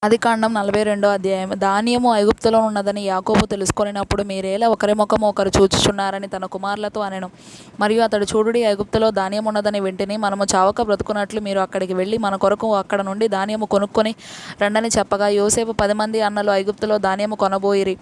ఆదికాండం 42వ అధ్యాయం. ధాన్యము ఐగుప్తులో ఉన్నదని యాకోబు తెలుసుకొనినప్పుడు మీరేలా ఒకరి ముఖము ఒకరు చూచుచున్నారని తన కుమారులతో అనెను. మరియు అతడు, చూడుడి, ఐగుప్తులో ధాన్యమున్నదని వింటిని. మనము చావక బ్రతుకున్నట్లు మీరు అక్కడికి వెళ్ళి మన కొరకు అక్కడ నుండి ధాన్యము కొనుక్కొని రండని చెప్పగా, యోసేపు 10 మంది అన్నలు ఐగుప్తులో ధాన్యము కొనబోయిరి.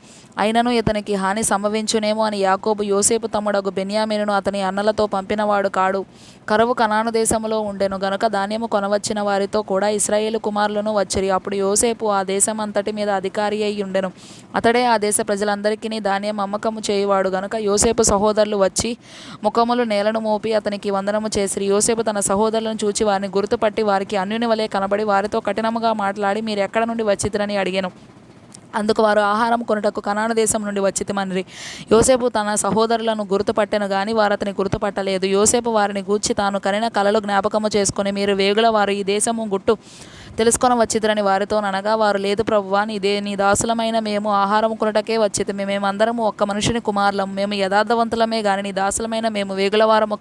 అయినను ఇతనికి హాని సంభవించునేమో అని యాకోబు యోసేపు తమ్ముడగు బెన్యామీనును అతని అన్నలతో పంపినవాడు కాడు. కరువు కనాను దేశములో ఉండెను గనుక ధాన్యము కొనవచ్చిన వారితో కూడా ఇశ్రాయేలు కుమారులను వచ్చిరి. అప్పుడు యోసేపు ఆ దేశమంతటి మీద అధికారి అయి ఉండెను. అతడే ఆ దేశ ప్రజలందరికీ ధాన్యం అమ్మకము చేయువాడు గనుక యోసేపు సహోదరులు వచ్చి ముఖములు నేలను మోపి అతనికి వందనము చేసిరి. యోసేపు తన సహోదరులను చూచి వారిని గుర్తుపట్టి వారికి అన్యుని వలె కనబడి వారితో కఠినముగా మాట్లాడి, మీరు ఎక్కడ నుండి వచ్చితిరని అడిగెను. అందుకు వారు, ఆహారం కొనుటకు కనాను దేశం నుండి వచ్చితిమనిరి. యోసేపు తన సహోదరులను గుర్తుపట్టెను గాని వారు అతని గుర్తుపట్టలేదు. యోసేపు వారిని గూర్చి తాను కనిన కలలు జ్ఞాపకము చేసుకుని, మీరు వేగుల వారు ఈ దేశము గుట్టు తెలుసుకొని వచ్చితిరని వారితో అనగా, వారు, లేదు ప్రభువా, నీ దాసులమైన మేము ఆహారం కొనుటకే వచ్చితిమి. మేమందరము ఒక్క మనుషుని కుమారులము. మేము యథార్థవంతులమే గాని నీ దాసులమైన మేము వేగులవారము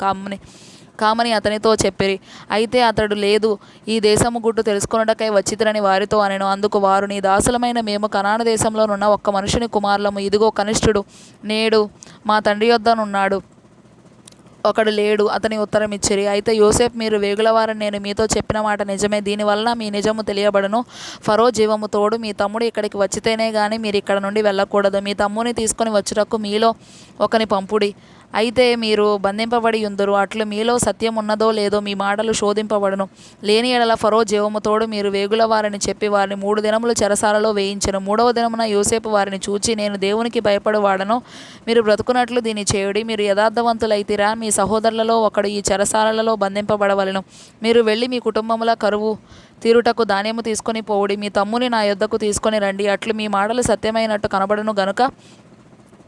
కామని అతనితో చెప్పిరి. అయితే అతడు, లేదు, ఈ దేశము గుట్టు తెలుసుకొనుటకై వచ్చితిరని వారితో అనెను. అందుకు వారు, నీ దాసులమైన మేము కనాను దేశంలో నున్న ఒక్క మనుషుని కుమారులము. ఇదిగో కనిష్ఠుడు నేడు మా తండ్రి యొద్దనున్నాడు, ఒకడు లేడు అతని ఉత్తరం ఇచ్చిరి. అయితే యోసేపు, మీరు వేగులవారని నేను మీతో చెప్పిన మాట నిజమే. దీనివలన మీ నిజము తెలియబడును. ఫరో జీవము తోడు మీ తమ్ముడు ఇక్కడికి వచ్చితేనే గాని మీరు ఇక్కడ నుండి వెళ్ళకూడదు. మీ తమ్ముని తీసుకొని వచ్చుటకు మీలో ఒకని పంపుడి. అయితే మీరు బంధింపబడి యుందురు. అట్లు మీలో సత్యం ఉన్నదో లేదో మీ మాటలు శోధింపబడును. లేని ఎడల ఫరో జీవము తోడు మీరు వేగుల వారని చెప్పి వారిని 3 దినములు చెరసాలలో వేయించెను. 3వ దినమున యోసేపు వారిని చూచి, నేను దేవునికి భయపడువాడను, మీరు బ్రతుకున్నట్లు దీన్ని చేయుడి. మీరు యథార్థవంతులైతిరా? మీ సహోదరులలో ఒకడు ఈ చెరసాలలో బంధింపబడవలెను. మీరు వెళ్ళి మీ కుటుంబముల కరువు తీరుటకు ధాన్యము తీసుకొని పోవుడి. మీ తమ్ముని నా యొద్దకు తీసుకొని రండి. అట్లు మీ మాటలు సత్యమైనట్టు కనబడును గనుక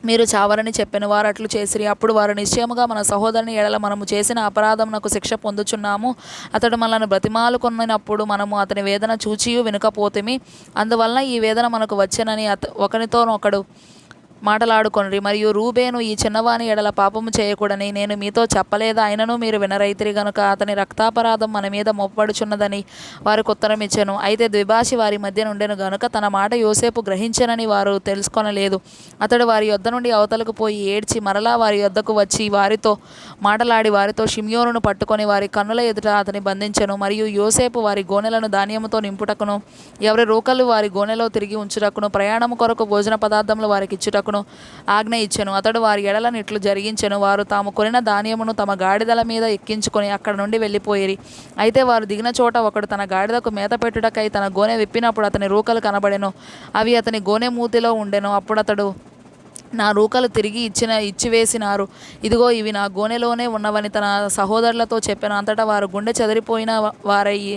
మీరు చావరని చెప్పెను. వారు అట్లు చేసిరి. అప్పుడు వారు, నిశ్చయముగా మన సహోదరుని ఎడల మనము చేసిన అపరాధమునకు శిక్ష పొందుచున్నాము. అతడు మనల్ని బ్రతిమాలుకొనినప్పుడు మనము అతని వేదన చూచియు వినకపోతిమి. అందువలన ఈ వేదన మనకు వచ్చెనని ఒకనితోనొకడు మాటలాడుకొనిరి. మరియు రూబేను, ఈ చిన్నవాని ఎడల పాపము చేయకూడని నేను మీతో చెప్పలేదా? అయినను మీరు వినరైతిరి గనుక అతని రక్తాపరాధం మన మీద మోపబడుచున్నదని వారికి ఉత్తరం ఇచ్చెను. అయితే ద్విభాషి వారి మధ్య నుండెను గనుక తన మాట యోసేపు గ్రహించెనని వారు తెలుసుకొనలేదు. అతడు వారి యొద్ద నుండి అవతలకు పోయి ఏడ్చి మరలా వారి యొద్దకు వచ్చి వారితో మాటలాడి వారితో షిమ్యోనును పట్టుకొని వారి కన్నుల ఎదుట అతని బంధించెను. మరియు యోసేపు వారి గోనెలను ధాన్యముతో నింపుటకును, ఎవరి రూకలు వారి గోనెలో తిరిగి ఉంచుటకును, ప్రయాణము కొరకు భోజన పదార్థములు వారికి ఇచ్చుటకును ఆజ్ఞ ఇచ్చెను. అతడు వారి ఎడలను ఇట్లు జరిగించెను. వారు తాము కొనిన ధాన్యమును తమ గాడిదల మీద ఎక్కించుకొని అక్కడ నుండి వెళ్ళిపోయిరి. అయితే వారు దిగిన చోట ఒకడు తన గాడిదకు మేత పెట్టుటకై తన గోనె విప్పినప్పుడు అతని రూకలు కనబడెను. అవి అతని గోనె మూతిలో ఉండెను. అప్పుడు అతడు, నా రూకలు తిరిగి ఇచ్చివేసినారు. ఇదిగో ఇవి నా గోనెలోనే ఉన్నవని తన సహోదరులతో చెప్పాను. అంతటా వారు గుండె చెదిరిపోయిన వారయ్యి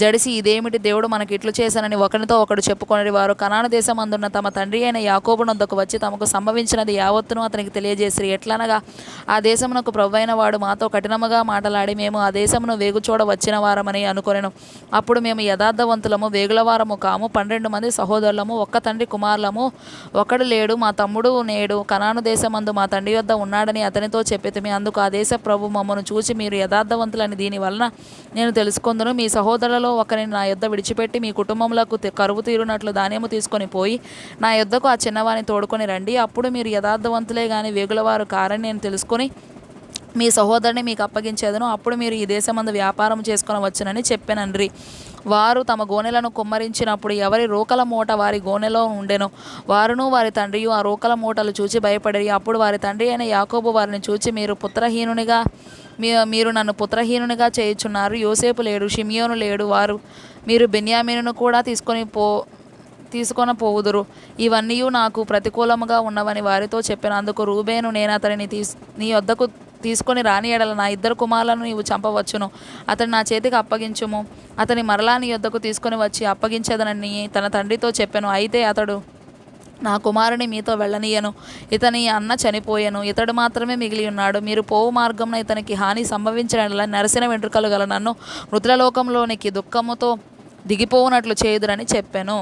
జడిసి, ఇదేమిటి, దేవుడు మనకి ఇట్లు చేశానని ఒకరితో ఒకడు చెప్పుకొనిరి. వారు కనాను దేశం అందున్న తమ తండ్రి అయిన యాకోబు నొద్దకు వచ్చి తమకు సంభవించినది యావత్తును అతనికి తెలియజేసిరి. ఎట్లనగా, ఆ దేశమునకు ప్రభువైన వాడు మాతో కఠినముగా మాటలాడి మేము ఆ దేశమును వేగుచూడ వచ్చిన వారమని అనుకొనెను. అప్పుడు మేము యథార్థవంతులము, వేగులవారము కాము, 12 మంది సహోదరులము, ఒక్క తండ్రి కుమారులము, ఒకడు లేడు, మా తమ్ముడు నేడు కనాను దేశమందు మా తండ్రి యొద్ద ఉన్నాడని అతనితో చెప్పితిమి. అందుకు ఆ దేశ ప్రభు మమ్మను చూచి, మీరు యథార్థవంతులని దీని వలన నేను తెలుసుకొందును. మీ సహోదరులలో ఒకరిని నా యొద్ద విడిచిపెట్టి మీ కుటుంబములకు కరువు తీరునట్లు ధాన్యము తీసుకొని పోయి నా యొద్దకు ఆ చిన్నవాని తోడుకొని రండి. అప్పుడు మీరు యథార్థవంతులే గాని వేగులవారు కారని నేను తెలుసుకొని మీ సహోదరుని మీకు అప్పగించేదను. అప్పుడు మీరు ఈ దేశమందు వ్యాపారం చేసుకొని వచ్చునని చెప్పెనండ్రి. వారు తమ గోనెలను కుమ్మరించినప్పుడు ఎవరి రోకల మూట వారి గోనెలో ఉండెను. వారును వారి తండ్రియు ఆ రోకల మూటలు చూచి భయపడిరి. అప్పుడు వారి తండ్రి అయిన యాకోబు వారిని చూచి, మీరు నన్ను పుత్రహీనునిగా చేయుచున్నారు. యోసేపు లేడు, షిమ్యోను లేడు, మీరు బెన్యామీనును కూడా తీసుకొని పోవుదురు. ఇవన్నీ నాకు ప్రతికూలముగా ఉన్నవని వారితో చెప్పాను. అందుకు రూబేను, నేను అతనిని నీ యొద్దకు తీసుకొని రాని ఎడల నా 2 కుమారులను నీవు చంపవచ్చును. అతని నా చేతికి అప్పగించుము. అతని మరలా నీ యొద్దకు తీసుకొని వచ్చి అప్పగించదనని తన తండ్రితో చెప్పాను. అయితే అతడు, నా కుమారుని మీతో వెళ్ళనీయను. ఇతని అన్న చనిపోయెను, ఇతడు మాత్రమే మిగిలి ఉన్నాడు. మీరు పోవు మార్గంలో ఇతనికి హాని సంభవించిన నరసిన వెంట్రుకలు గల నన్ను మృతులలోకంలోనికి దుఃఖముతో దిగిపోవునట్లు చేయుదురని చెప్పాను.